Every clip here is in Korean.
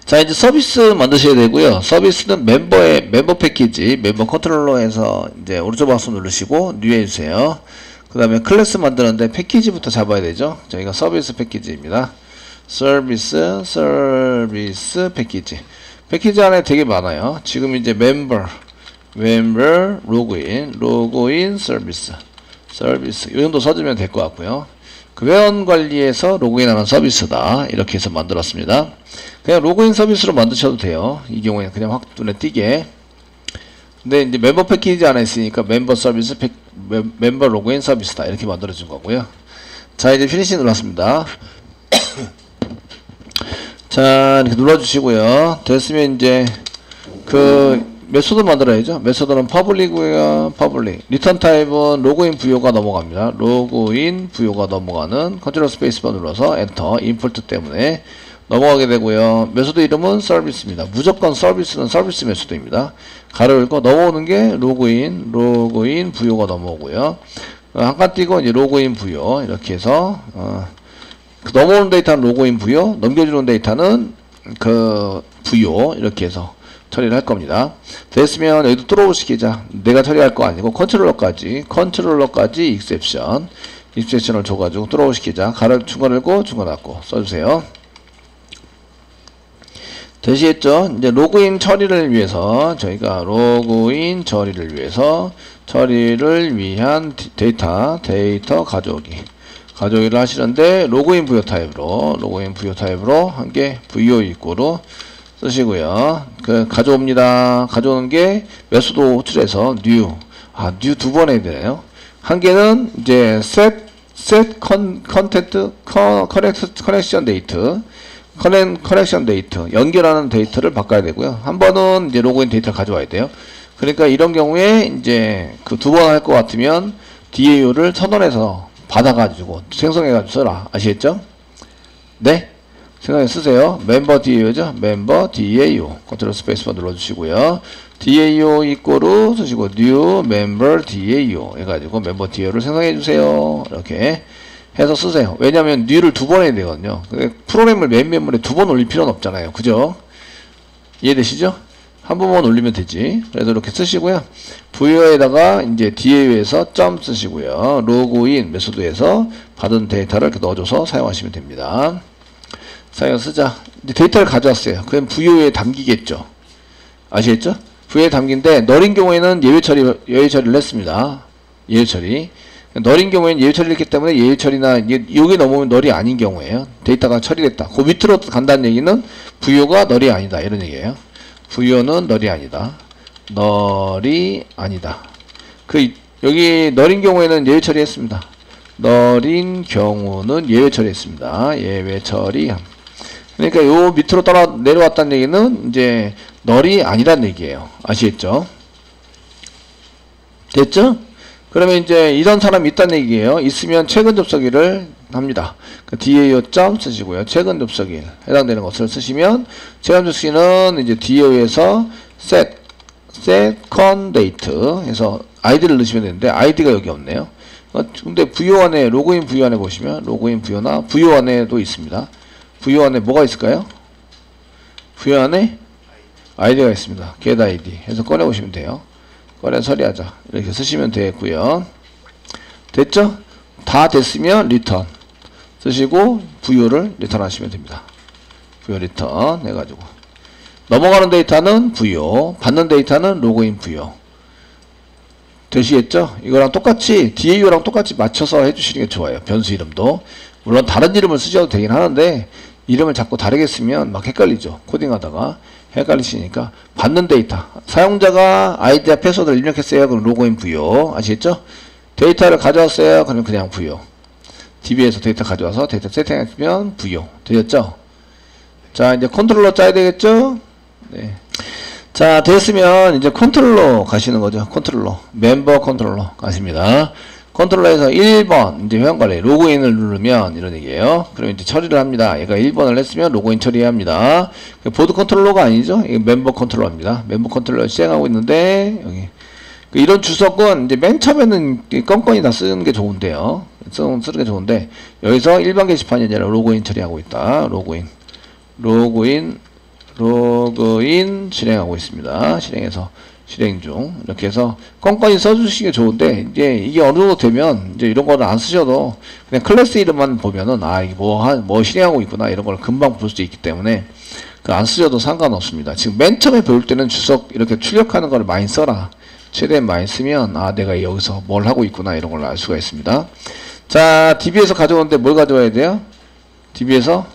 자, 이제 서비스 만드셔야 되고요. 서비스는 멤버 패키지, 멤버 컨트롤러에서 이제 오른쪽 마우스 누르시고 뉴 해주세요. 그 다음에 클래스 만드는데 패키지부터 잡아야 되죠. 저희가 서비스 패키지입니다. 서비스 패키지. 패키지 안에 되게 많아요. 지금 이제 멤버, 로그인, 서비스. 이 정도 써주면 될 것 같고요. 그 회원 관리에서 로그인하는 서비스다. 이렇게 해서 만들었습니다. 그냥 로그인 서비스로 만드셔도 돼요. 이 경우에는 그냥 확 눈에 띄게. 근데 이제 멤버 패키지 안에 있으니까 멤버 로그인 서비스다. 이렇게 만들어준 거고요. 자, 이제 피니시 눌렀습니다. 자, 이렇게 눌러주시고요. 됐으면 이제 메소드 만들어야죠. 메소드는 퍼블릭이고요. 리턴 타입은 로그인 부요가 넘어갑니다. 로그인 부요가 넘어가는 컨트롤 스페이스바 눌러서 엔터. 임포트 때문에 넘어가게 되고요. 메소드 이름은 서비스입니다. 무조건 서비스는 서비스 메소드입니다. 가로 열고 넘어오는 게 로그인 부요가 넘어오고요. 한 칸 띄고 이제 로그인 부요 이렇게 해서 넘어오는 데이터는 로그인 부요, 넘겨주는 데이터는 그 부요 이렇게 해서 처리를 할 겁니다. 됐으면 여기도 뚫어보 시키자. 내가 처리할 거 아니고 컨트롤러까지 익셉션을 줘가지고 뚫어보 시키자. 가로 중간 열고 중간 닫고 써주세요. 되시겠죠? 이제 로그인 처리를 위해서 저희가 로그인 처리를 위한 데이터 가져오기를 하시는데 로그인 부요 타입으로 한 개 VO 입구로 쓰시고요. 가져옵니다. 가져오는 게 메소드 호출해서 new 두 번 해야 되나요? 한 개는 이제 set content connection date 연결하는 데이터를 바꿔야 되고요. 한 번은 이제 로그인 데이터를 가져와야 돼요. 그러니까 이런 경우에 이제 그 두 번 할 것 같으면 DAU를 선언해서 받아가지고 생성해가지고 써라. 아시겠죠? 네? 생각해 쓰세요. 멤버 DAU죠? 멤버 DAU. 컨트롤 스페이스바 눌러주시고요. DAU 이꼬로 쓰시고 new member DAU 해가지고 멤버 DAU를 생성해주세요. 이렇게 해서 쓰세요. 왜냐면 new를 두 번 해야 되거든요. 프로그램을 메인 메모리에 두 번 올릴 필요는 없잖아요. 그죠? 이해되시죠? 한 번만 올리면 되지. 그래서 이렇게 쓰시고요. 부여에다가 이제 DAU에서 점 쓰시고요. 로그인 메소드에서 받은 데이터를 이렇게 넣어줘서 사용하시면 됩니다. 사용 쓰자. 이제 데이터를 가져왔어요. 그럼 부여에 담기겠죠. 아시겠죠? 부여에 담긴데 널인 경우에는 예외 처리를 했습니다. 예외 처리. 널인 경우에는 예외 처리를 했기 때문에 예외 처리나 여기 넘으면 널이 아닌 경우에요. 데이터가 처리됐다. 그 밑으로 간다는 얘기는 부여가 널이 아니다. 이런 얘기예요. 부여는 널이 아니다. 여기 널인 경우에는 예외 처리했습니다. 널인 경우는 예외 처리했습니다. 예외 처리함. 그러니까 요 밑으로 내려왔다는 얘기는 이제 널이 아니란 얘기예요. 아시겠죠? 됐죠? 그러면 이제 이런 사람이 있다는 얘기예요. 있으면 최근 접속일을 합니다. DAO 점 쓰시고요. 최근 접속일 해당되는 것을 쓰시면 최근 접속일은 이제 DAO에서 set con date 해서 아이디를 넣으시면 되는데 아이디가 여기 없네요. 근데 부요 안에 로그인 부요 안에 보시면 로그인 부요나 부요 안에도 있습니다. 부요 안에 뭐가 있을까요? 부요 안에 아이디가 있습니다. get id 해서 꺼내 보시면 돼요. 꺼내 처리하자 이렇게 쓰시면 되겠고요. 됐죠? 다 됐으면 리턴 쓰시고 부요를 리턴 하시면 됩니다. 부요 리턴 해가지고 넘어가는 데이터는 부요, 받는 데이터는 로그인 부요. 되시겠죠? 이거랑 똑같이 DAU랑 똑같이 맞춰서 해주시는 게 좋아요. 변수 이름도 물론 다른 이름을 쓰셔도 되긴 하는데 이름을 자꾸 다르게 쓰면 막 헷갈리죠. 코딩하다가 헷갈리시니까 받는 데이터 사용자가 아이디와 패스워드를 입력했어요. 그럼 로그인 부요. 아시겠죠? 데이터를 가져왔어요. 그럼 그냥 부요. DB에서 데이터 가져와서 데이터 세팅했으면 부요. 되셨죠? 자, 이제 컨트롤러 짜야 되겠죠? 네. 자, 됐으면 이제 컨트롤러 가시는 거죠. 컨트롤러. 멤버 컨트롤러 가십니다. 컨트롤러에서 1번 이제 회원관리 로그인을 누르면 이런 얘기예요. 그럼 이제 처리를 합니다. 얘가 1번을 했으면 로그인 처리해야 합니다. 보드 컨트롤러가 아니죠. 이게 멤버 컨트롤러입니다. 멤버 컨트롤러 시행하고 있는데 여기 이런 주석은 이제 맨 처음에는 껌껌이 다 쓰는 게 좋은데요. 쓰는 게 좋은데 여기서 일반 게시판이 아니라 로그인 처리하고 있다. 로그인 로그인 실행하고 있습니다. 실행해서 실행 중. 이렇게 해서 껌껌이 써주시기 좋은데, 이제 이게 어느 정도 되면 이제 이런 거를 안 쓰셔도 그냥 클래스 이름만 보면은 이게 뭐 실행하고 있구나 이런 걸 금방 볼 수 있기 때문에 안 쓰셔도 상관없습니다. 지금 맨 처음에 배울 때는 주석 이렇게 출력하는 걸 많이 써라. 최대한 많이 쓰면 내가 여기서 뭘 하고 있구나 이런 걸 알 수가 있습니다. 자, DB에서 가져오는데 뭘 가져와야 돼요? DB에서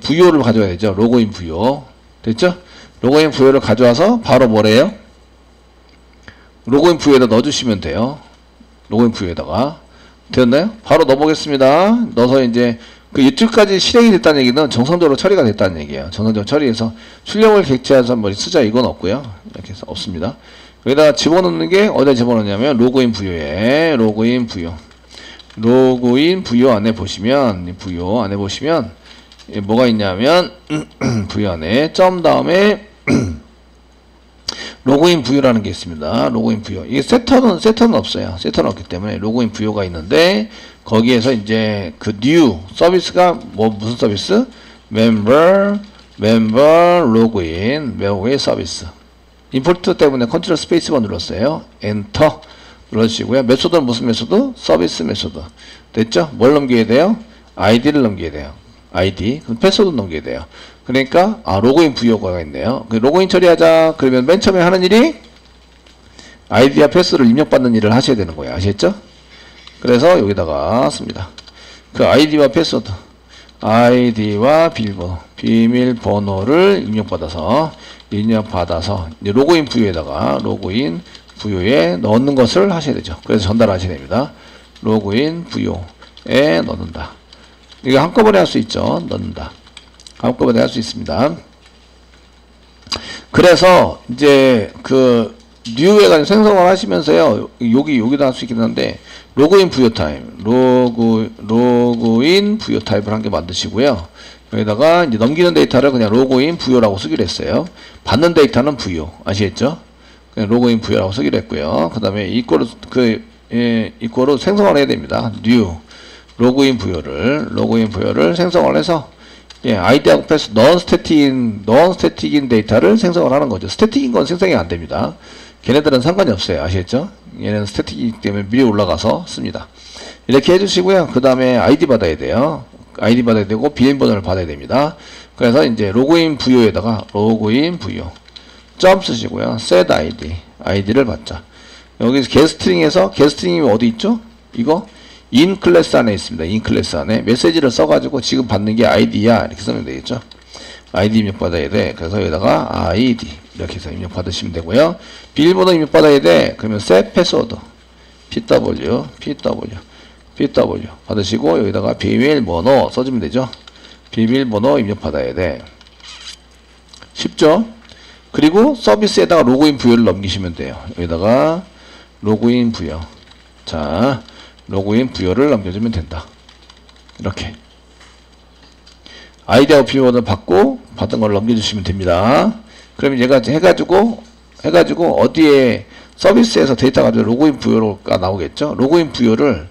부요를 가져와야 되죠. 로그인 부요. 됐죠? 로그인 부요를 가져와서 바로 뭐래요? 로그인 부요에다 넣어주시면 돼요. 로그인 부요에다가. 되었나요? 바로 넣어보겠습니다. 넣어서 이제 이쪽까지 실행이 됐다는 얘기는 정상적으로 처리가 됐다는 얘기예요. 정상적으로 처리해서 출력을 객체해서 뭐 쓰자 이건 없고요. 이렇게 해서 없습니다. 여기다가 집어넣는 게 어디다 집어넣냐면 로그인 부요에 로그인 부요. 로그인 부요 안에 보시면 부요 안에 보시면 뭐가 있냐면 부요 안에 점 다음에 로그인 부요라는 게 있습니다. 로그인 부요. 이게 세터는 없어요. 세터는 없기 때문에 로그인 부요가 있는데 거기에서 이제 그 new 서비스가 무슨 서비스? member 로그인 서비스. 임포트 때문에 컨트롤 스페이스바 눌렀어요. 엔터 눌러주시고요. 메소드는 무슨 메소드? 서비스 메소드. 됐죠? 뭘 넘겨야 돼요? 아이디를 넘겨야 돼요. 아이디. 그럼 패스워드 넘겨야 돼요. 그러니까 로그인 부요가 있네요. 로그인 처리하자. 그러면 맨 처음에 하는 일이 아이디와 패스워드를 입력받는 일을 하셔야 되는 거예요. 아시겠죠? 그래서 여기다가 씁니다. 그 아이디와 패스워드, 아이디와 비밀번호를 입력받아서 이제 로그인 부요에다가 로그인 부요에 넣는 것을 하셔야 되죠. 그래서 전달하셔야 됩니다. 로그인 부요에 넣는다. 이거 한꺼번에 할 수 있죠. 넣는다. 한꺼번에 할 수 있습니다. 그래서 이제 뉴 해가지고 생성을 하시면서요. 여기다 할 수 있긴 한데 로그인 부요 타입, 로그인 부요 타입을 한 개 만드시고요. 여기다가 이제 넘기는 데이터를 그냥 로그인 부요라고 쓰기로 했어요. 받는 데이터는 부요. 아시겠죠? 그냥 로그인 부요라고 쓰기로 했고요. 그 다음에 이거로 생성을 해야 됩니다. new 로그인 부요를 생성을 해서 아이디하고 패스 non static인 데이터를 생성을 하는 거죠. 스태틱인 건 생성이 안 됩니다. 걔네들은 상관이 없어요. 아시겠죠? 얘는 스태틱이기 때문에 미리 올라가서 씁니다. 이렇게 해주시고요. 그 다음에 아이디 받아야 돼요. 아이디 받아야 되고 비밀번호를 받아야 됩니다. 그래서 이제 로그인 부요에다가 로그인 부요 점 쓰시고요. set 아이디를 받자. 여기서 게스트링이 어디 있죠? 이거 in 클래스 안에 있습니다. in 클래스 안에 메시지를 써가지고 지금 받는 게 아이디야 이렇게 쓰면 되겠죠. 아이디 입력 받아야 돼. 그래서 여기다가 아이디 이렇게 해서 입력 받으시면 되고요. 비밀번호 입력 받아야 돼. 그러면 set 패스워드 pw 받으시고 여기다가 비밀번호 써주면 되죠. 비밀번호 입력 받아야 돼. 쉽죠? 그리고 서비스에다가 로그인 부요를 넘기시면 돼요. 여기다가 로그인 부요. 자, 로그인 부요를 넘겨주면 된다. 이렇게 아이디하고 비밀번호 받고 받은 걸 넘겨주시면 됩니다. 그러면 얘가 해가지고 어디에 서비스에서 데이터 가지고 로그인 부요가 나오겠죠. 로그인 부요를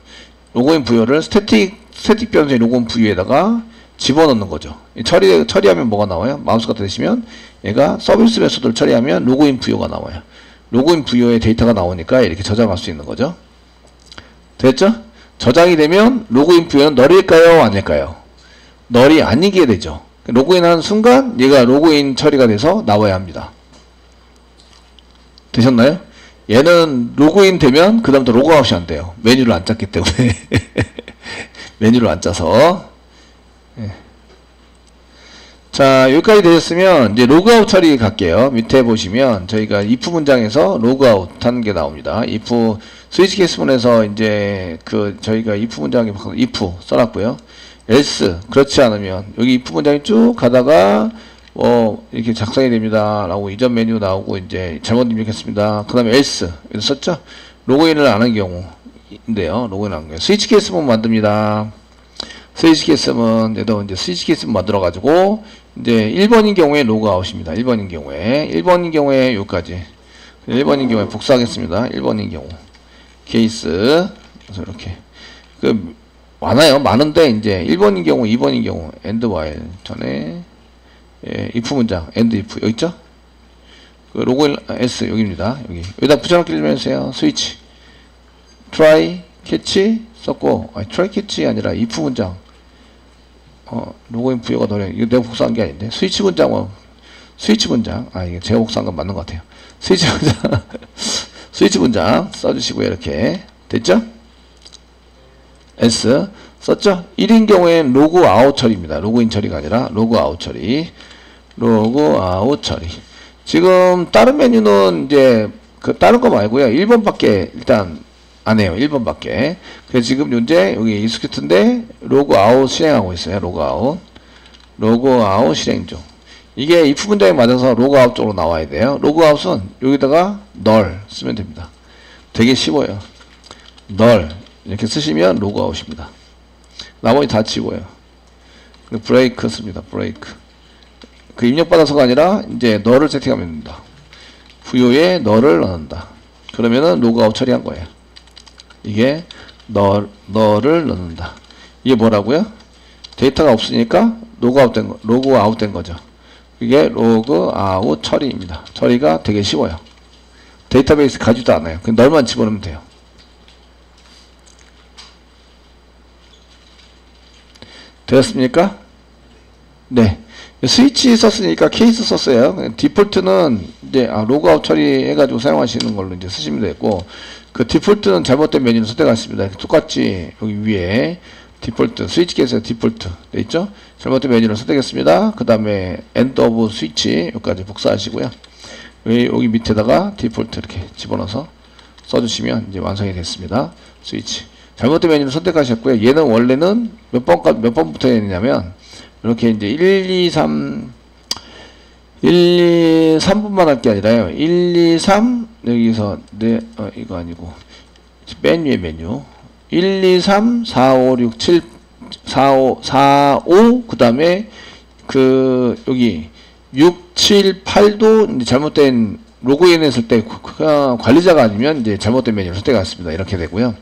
스태틱 변수의 로그인 부요에다가 집어넣는 거죠. 처리하면 뭐가 나와요? 마우스가 되시면 얘가 서비스 메소드를 처리하면 로그인 부요가 나와요. 로그인 부요에 데이터가 나오니까 이렇게 저장할 수 있는 거죠. 됐죠? 저장이 되면 로그인 부요는 널일까요? 아닐까요? 널이 아니게 되죠. 로그인하는 순간 얘가 로그인 처리가 돼서 나와야 합니다. 되셨나요? 얘는 로그인 되면 그 다음부터 로그아웃이 안 돼요. 메뉴를 안 짰기 때문에. 메뉴를 안 짜서. 자, 여기까지 되셨으면 이제 로그아웃 처리 갈게요. 밑에 보시면 저희가 if 문장에서 로그아웃 하는 게 나옵니다. if 스위치 케이스문에서 이제 저희가 if 문장에 if 써놨고요. else 그렇지 않으면 여기 if 문장이 쭉 가다가 이렇게 작성이 됩니다 라고 이전 메뉴 나오고 이제 잘못 입력했습니다. 그 다음에 else 여기 썼죠. 로그인을 안 한 경우인데요. 로그인 안 한 경우 스위치 케이스문 만듭니다. 스위치 케이스문 얘도 이제 스위치 케이스문 만들어 가지고 이제 1번인 경우에 로그아웃입니다. 1번인 경우에 여기까지 1번인 경우에 복사하겠습니다. 1번인 경우 케이스 그래서 이렇게 많아요. 많은데 이제 1번인 경우 2번인 경우 엔드 와일 전에 예, if 문장, and if 여기 있죠? 그 로그인 s 여기입니다. 여기다 붙여넣기 좀 해주세요. 스위치, try, catch 썼고, try catch이 아니라 if 문장. 로그인 부여가 노래. 이거 내가 복사한 게 아닌데. 스위치 문장, 스위치 문장. 이게 제가 복사한 건 맞는 것 같아요. 스위치 문장, 스위치 문장 써주시고요. 이렇게 됐죠? S 썼죠? 1인 경우엔 로그 아웃 처리입니다. 로그인 처리가 아니라 로그 아웃 처리. 로그 아웃 처리. 지금 다른 메뉴는 이제 그 다른 거 말고요. 1번밖에 일단 안 해요. 1번밖에. 그래서 지금 현재 여기 익스큐트인데 로그 아웃 실행하고 있어요. 로그 아웃. 로그 아웃 실행 중. 이게 if 문장에 맞아서 로그 아웃 쪽으로 나와야 돼요. 로그 아웃은 여기다가 null 쓰면 됩니다. 되게 쉬워요. null 이렇게 쓰시면 로그 아웃입니다. 나머지 다 치고요. 브레이크 씁니다. 브레이크. 그 입력받아서가 아니라 이제 null을 세팅하면 됩니다. 부여에 null을 넣는다. 그러면은 로그 아웃 처리한 거예요. 이게 null을 넣는다. 이게 뭐라고요? 데이터가 없으니까 로그 아웃 된 거죠. 이게 로그 아웃 처리입니다. 처리가 되게 쉬워요. 데이터베이스 가지도 않아요. 그냥 null만 집어넣으면 돼요. 되었습니까? 네. 스위치 썼으니까 케이스 썼어요. 디폴트는 이제 로그아웃 처리해가지고 사용하시는 걸로 이제 쓰시면 되고, 그 디폴트는 잘못된 메뉴를 선택하십니다. 똑같이 여기 위에 디폴트 스위치 케이스에 디폴트 돼 있죠? 잘못된 메뉴를 선택했습니다. 그 다음에 end of switch 여기까지 복사하시고요. 여기 밑에다가 디폴트 이렇게 집어넣어서 써주시면 이제 완성이 됐습니다. 스위치. 잘못된 메뉴를 선택하셨고요. 얘는 원래는 몇 번부터 했냐면, 이렇게 이제 1, 2, 3, 3분만 할 게 아니라요. 1, 2, 3, 여기서, 이거 아니고, 맨 위에 메뉴. 1, 2, 3, 4, 5, 6, 7, 4, 5, 그 다음에, 여기, 6, 7, 8도 이제 잘못된 로그인 했을 때, 관리자가 아니면 이제 잘못된 메뉴를 선택했습니다. 이렇게 되고요.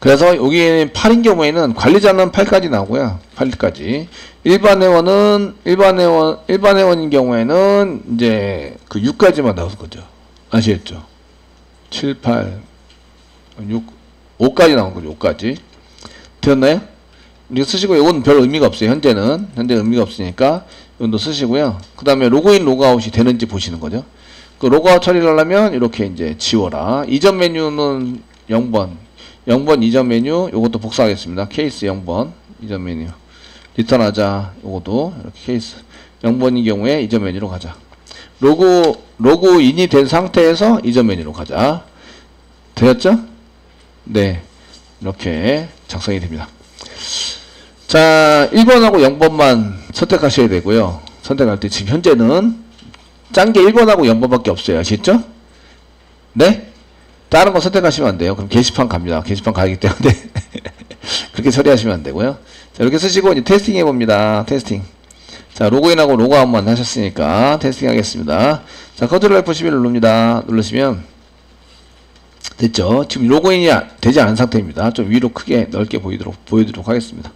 그래서 여기에는 8인 경우에는 관리자는 8까지 나오고요. 8까지. 일반 회원인 경우에는 이제 그 6까지만 나오는 거죠. 아시겠죠? 7, 8, 6, 5까지 나온 거죠. 5까지. 되었나요? 이거 쓰시고, 이건 별 의미가 없어요. 현재 의미가 없으니까 이것도 쓰시고요. 그 다음에 로그인, 로그아웃이 되는지 보시는 거죠. 그 로그아웃 처리를 하려면 이렇게 이제 지워라. 이전 메뉴는 0번 이전 메뉴, 요것도 복사하겠습니다. 케이스 0번 이전 메뉴 리턴하자. 요것도 이렇게 케이스 0번인 경우에 이전 메뉴로 가자. 로그인이 된 상태에서 이전 메뉴로 가자. 되었죠? 네, 이렇게 작성이 됩니다. 자, 1번하고 0번만 선택하셔야 되고요. 선택할 때 지금 현재는 짠 게 1번하고 0번밖에 없어요. 아시겠죠? 네? 다른 거 선택하시면 안 돼요. 그럼 게시판 갑니다. 게시판 가기 때문에 그렇게 처리하시면 안 되고요. 자, 이렇게 쓰시고 이제 테스팅 해봅니다. 테스팅. 자, 로그인하고 로그아웃만 하셨으니까 테스팅 하겠습니다. 자, 컨트롤 F11 누릅니다. 누르시면 됐죠. 지금 로그인이 되지 않은 상태입니다. 좀 위로 크게 넓게 보여드리도록 하겠습니다.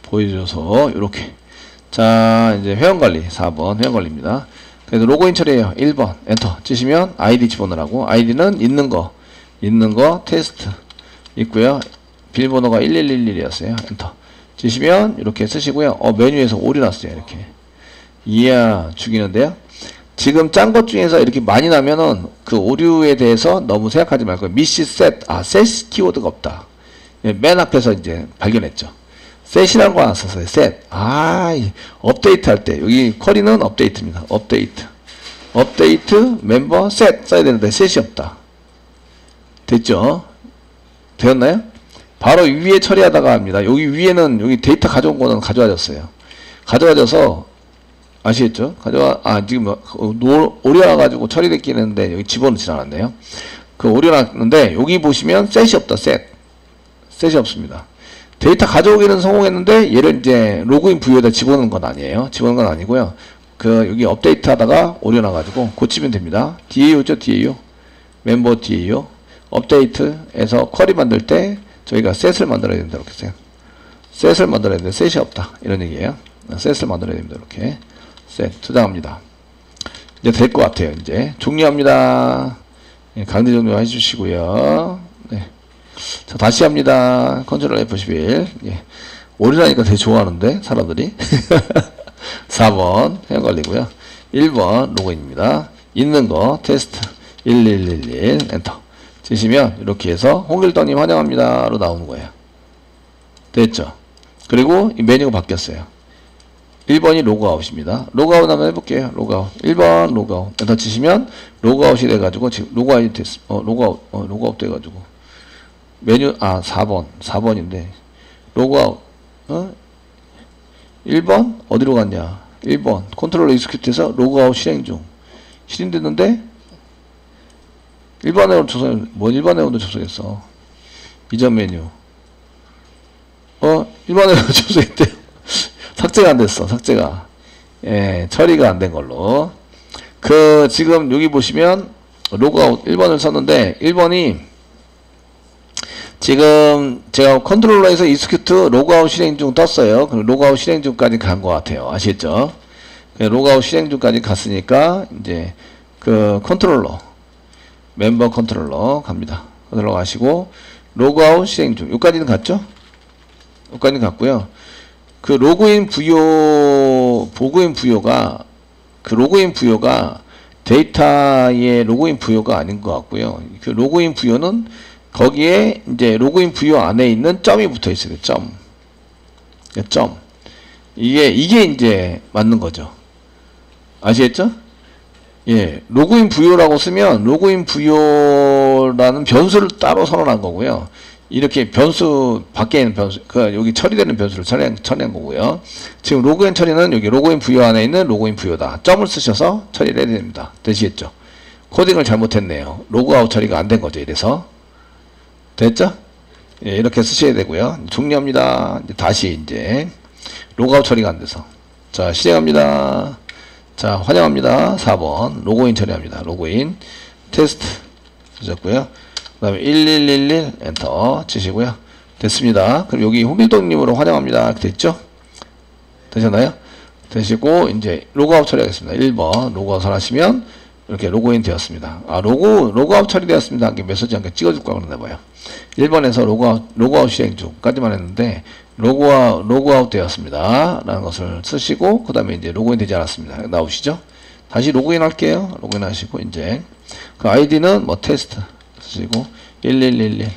보여드려서 이렇게. 자, 이제 회원관리 4번 회원관리입니다. 그래서 로그인 처리해요. 1번 엔터 치시면 아이디 집어넣으라고. 아이디는 있는 거 테스트 있고요. 비밀번호가 1111이었어요. 엔터 치시면 이렇게 쓰시고요. 메뉴에서 오류 났어요. 이렇게. 이야 죽이는데요. 지금 짠 것 중에서 이렇게 많이 나면은 그 오류에 대해서 너무 생각하지 말고 미시 셋, 셋 키워드가 없다. 맨 앞에서 이제 발견했죠. 셋이라는 거 안 썼어요. 셋. 업데이트 할 때 여기 쿼리는 업데이트입니다. 업데이트 멤버 셋 써야 되는데 셋이 없다. 됐죠? 되었나요? 바로 위에 처리하다가 합니다. 여기 위에는 여기 데이터 가져온 거는 가져와졌어요. 가져와져서 아시겠죠? 지금 오류나 가지고 처리됐긴 했는데 여기 집어넣지 않았네요. 그 오류 났는데 여기 보시면 셋이 없다. 셋이 없습니다. 데이터 가져오기는 성공했는데 얘를 이제 로그인 부여에다 집어넣는 건 아니에요. 집어넣는 건 아니고요. 여기 업데이트 하다가 오류 나가지고 고치면 됩니다. DAO죠, DAO. 멤버 DAO. 업데이트에서 쿼리 만들 때 저희가 셋을 만들어야 된다고 했어요. 셋을 만들어야 되는데 셋이 없다. 이런 얘기예요. 셋을 만들어야 됩니다. 이렇게 셋 저장합니다. 이제 될 것 같아요. 이제 종료합니다. 예, 강제 종료 해주시고요. 네. 자, 다시 합니다. 컨트롤 F11. 예. 올인하니까 되게 좋아하는데 사람들이. 4번 해양 걸리고요. 1번 로그인입니다. 있는 거 테스트 1111 엔터 치시면 이렇게 해서 홍길동님 환영합니다로 나오는 거예요. 됐죠? 그리고 이 메뉴가 바뀌었어요. 1번이 로그아웃입니다. 로그아웃 한번 해볼게요. 로그아웃 1번 로그아웃 엔터 치시면 로그아웃이 돼가지고 지금 로그아웃이 됐 로그아웃 돼가지고 메뉴 4번인데 로그아웃 1번 어디로 갔냐? 1번 컨트롤 익스큐트에서 로그아웃 실행 중 실행됐는데 1번 회원 접속 뭔 1번 회원도 접속했어. 이전 메뉴 1번 회원 접속했대요. 삭제가 안 됐어. 삭제가 처리가 안 된 걸로. 지금 여기 보시면 로그아웃 1번을 썼는데 1번이 지금 제가 컨트롤러에서 익스큐트 로그아웃 실행 중 떴어요. 그럼 로그아웃 실행 중까지 간 것 같아요. 아시겠죠? 로그아웃 실행 중까지 갔으니까 이제 컨트롤러 멤버 컨트롤러 갑니다. 컨트롤러 가시고 로그아웃 실행 중 여기까지는 갔죠? 여기까지는 갔고요. 로그인 부여가 데이터의 로그인 부여가 아닌 것 같고요. 로그인 부여는 거기에 이제 로그인 부여 안에 있는 점이 붙어 있어요. 점. 이게 이제 맞는 거죠. 아시겠죠? 예. 로그인 부여라고 쓰면 로그인 부여라는 변수를 따로 선언한 거고요. 이렇게 변수 밖에 있는 변수 여기 처리되는 변수를 처리한 거고요. 지금 로그인 처리는 여기 로그인 부여 안에 있는 로그인 부여다. 점을 쓰셔서 처리를 해야 됩니다. 되시겠죠? 코딩을 잘못했네요. 로그아웃 처리가 안 된 거죠. 이래서 됐죠? 예, 이렇게 쓰셔야 되고요. 종료합니다. 다시 이제 로그아웃 처리가 안 돼서 자 실행합니다. 자 환영합니다. 4번 로그인 처리합니다. 로그인 테스트 쓰셨고요. 그 다음에 1111 엔터 치시고요. 됐습니다. 그럼 여기 홍길동님으로 환영합니다. 이렇게 됐죠? 되셨나요? 되시고 이제 로그아웃 처리하겠습니다. 1번 로그아웃을 하시면 이렇게 로그인 되었습니다. 로그아웃 처리되었습니다. 이게 메시지 한개 찍어줄 까 그러나 봐요. 1번에서 로그아웃 실행 중까지만 했는데 로그아웃 되었습니다. 라는 것을 쓰시고 그 다음에 이제 로그인 되지 않았습니다. 나오시죠? 다시 로그인 할게요. 로그인 하시고 이제 아이디는 뭐 테스트 쓰시고 1111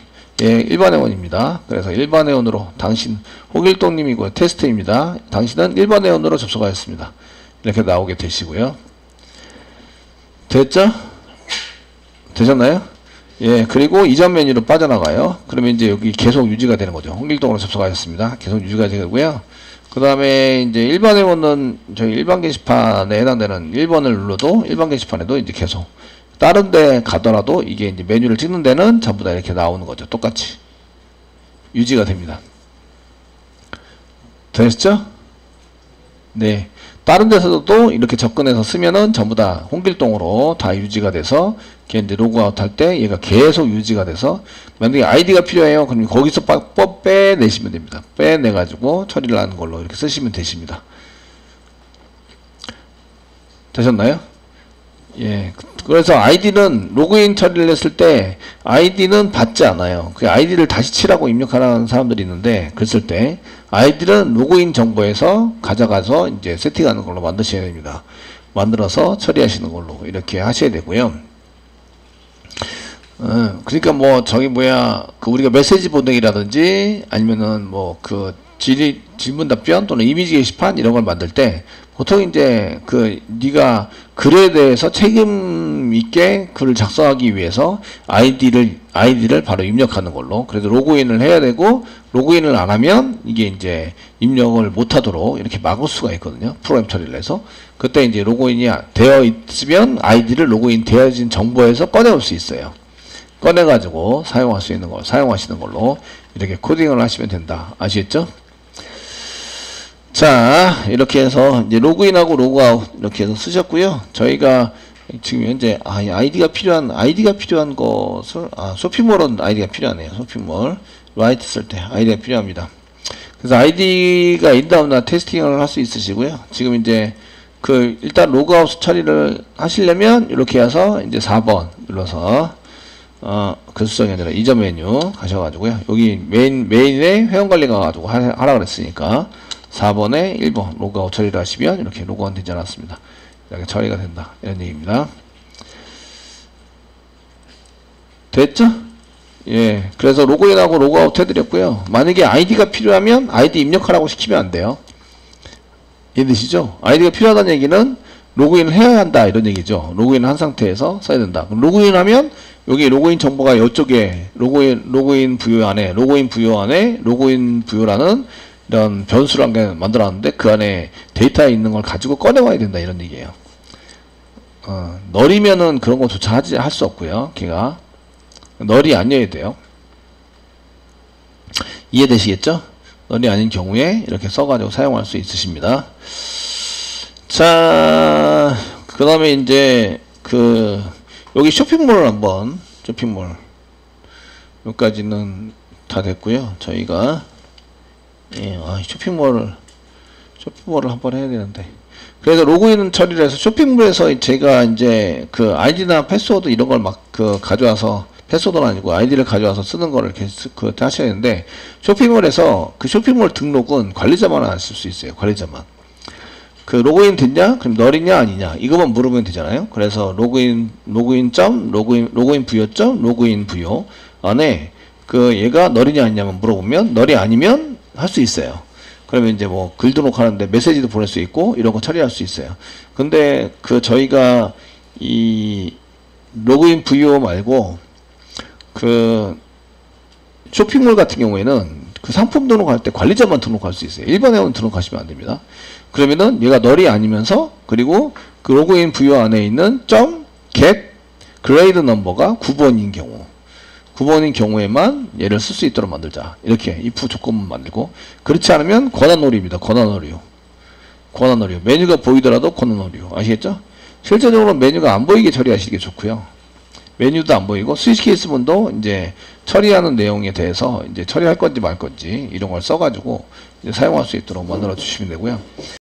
예, 일반 회원입니다. 그래서 일반 회원으로 당신 홍길동님이고요. 테스트입니다. 당신은 일반 회원으로 접속하였습니다. 이렇게 나오게 되시고요. 됐죠? 되셨나요? 예, 그리고 이전 메뉴로 빠져나가요. 그러면 이제 여기 계속 유지가 되는 거죠. 홍길동으로 접속하였습니다. 계속 유지가 되고요. 그 다음에 이제 일반 회원은 저희 일반 게시판에 해당되는 1번을 눌러도 일반 게시판에도 이제 계속 다른 데 가더라도 이게 이제 메뉴를 찍는 데는 전부 다 이렇게 나오는 거죠. 똑같이. 유지가 됩니다. 됐죠? 네. 다른 데서도 또 이렇게 접근해서 쓰면은 전부 다 홍길동으로 다 유지가 돼서 이제 로그아웃 할 때 얘가 계속 유지가 돼서 만약에 아이디가 필요해요. 그럼 거기서 빼내시면 됩니다. 빼내가지고 처리를 하는 걸로 이렇게 쓰시면 되십니다. 되셨나요? 예. 그래서 아이디는 로그인 처리를 했을 때 아이디는 받지 않아요. 그 아이디를 다시 치라고 입력하라는 사람들이 있는데 그랬을 때 아이디는 로그인 정보에서 가져가서 이제 세팅하는 걸로 만드셔야 됩니다. 만들어서 처리하시는 걸로 이렇게 하셔야 되고요. 그러니까 뭐 저기 우리가 메시지 보내기라든지 아니면은 뭐 질문 답변 또는 이미지 게시판 이런 걸 만들 때 보통 이제 네가 글에 대해서 책임 있게 글을 작성하기 위해서 아이디를 바로 입력하는 걸로. 그래서 로그인을 해야 되고 로그인을 안 하면 이게 이제 입력을 못 하도록 이렇게 막을 수가 있거든요. 프로그램 처리를 해서. 그때 이제 로그인이 되어 있으면 아이디를 로그인 되어진 정보에서 꺼내올 수 있어요. 꺼내가지고 사용하시는 걸로 이렇게 코딩을 하시면 된다. 아시겠죠? 자, 이렇게 해서 이제 로그인하고 로그아웃 이렇게 해서 쓰셨고요. 저희가 지금 현재 아이디가 필요한 것을 쇼핑몰은 아이디가 필요하네요. 쇼핑몰 라이트 쓸 때 아이디가 필요합니다. 그래서 아이디가 인다운나 테스팅을 할 수 있으시고요. 지금 이제 그 일단 로그아웃 처리를 하시려면 이렇게 해서 이제 4번 눌러서 그 수정이 아니라 이전 메뉴 가셔가지고요. 여기 메인에 회원관리 가가지고 하라 그랬으니까 4번에 1번 로그아웃 처리를 하시면 이렇게 로그아웃 되지 않았습니다. 이렇게 처리가 된다. 이런 얘기입니다. 됐죠? 예. 그래서 로그인하고 로그아웃 해드렸고요. 만약에 아이디가 필요하면 아이디 입력하라고 시키면 안 돼요. 이해되시죠? 아이디가 필요하다는 얘기는 로그인을 해야 한다 이런 얘기죠. 로그인을 한 상태에서 써야 된다. 그럼 로그인하면 여기 로그인 정보가 이쪽에 로그인 부여 안에 로그인 부여라는 이런 변수를 한 개 만들어놨는데 그 안에 데이터에 있는 걸 가지고 꺼내와야 된다 이런 얘기예요. 널이면은 그런 거조차 할 수 없고요. 걔가 널이 아니어야 돼요. 이해되시겠죠? 널이 아닌 경우에 이렇게 써가지고 사용할 수 있으십니다. 자, 그 다음에 이제 여기 쇼핑몰을 한번 쇼핑몰 여기까지는 다 됐고요. 저희가 쇼핑몰을 한번 해야 되는데, 그래서 로그인 처리를 해서 쇼핑몰에서 제가 이제 그 아이디나 패스워드 이런 걸 막 가져와서, 패스워드는 아니고 아이디를 가져와서 쓰는 거를 이렇게 하셔야 되는데, 쇼핑몰에서 그 쇼핑몰 등록은 관리자만 하실 수 있어요. 관리자만. 그 로그인 됐냐? 그럼 널이냐 아니냐? 이거만 물으면 되잖아요. 그래서 로그인 부여 안에 얘가 널이냐 아니냐만 물어보면 널이 아니면 할 수 있어요. 그러면 이제 뭐 글 등록하는데 메시지도 보낼 수 있고 이런 거 처리할 수 있어요. 근데 저희가 이 로그인 부여 말고 쇼핑몰 같은 경우에는 상품 등록할 때 관리자만 등록할 수 있어요. 일반 회원 등록하시면 안 됩니다. 그러면은 얘가 널이 아니면서, 그리고 그 로그인 부여 안에 있는 .get grade number가 9번인 경우에만 얘를 쓸 수 있도록 만들자. 이렇게 if 조건만 만들고, 그렇지 않으면 권한오류입니다. 권한오류. 메뉴가 보이더라도 권한오류. 아시겠죠? 실제적으로 메뉴가 안 보이게 처리하시는 게 좋고요. 메뉴도 안 보이고, 스위치 케이스 분도 이제 처리하는 내용에 대해서 이제 처리할 건지 말 건지 이런 걸 써가지고 이제 사용할 수 있도록 만들어 주시면 되고요.